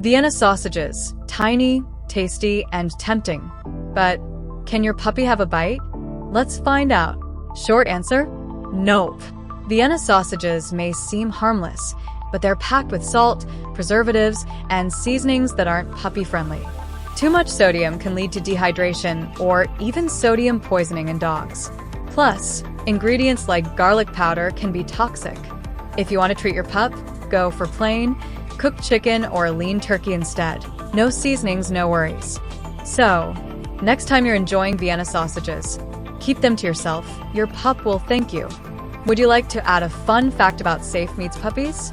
Vienna sausages, tiny, tasty, and tempting. But can your puppy have a bite? Let's find out. Short answer: nope. Vienna sausages may seem harmless, but they're packed with salt, preservatives, and seasonings that aren't puppy-friendly. Too much sodium can lead to dehydration or even sodium poisoning in dogs. Plus, ingredients like garlic powder can be toxic. If you want to treat your pup, go for plain, cooked chicken or lean turkey instead. No seasonings, no worries. So, next time you're enjoying Vienna sausages, keep them to yourself. Your pup will thank you. Would you like to add a fun fact about Safe Meets Puppies?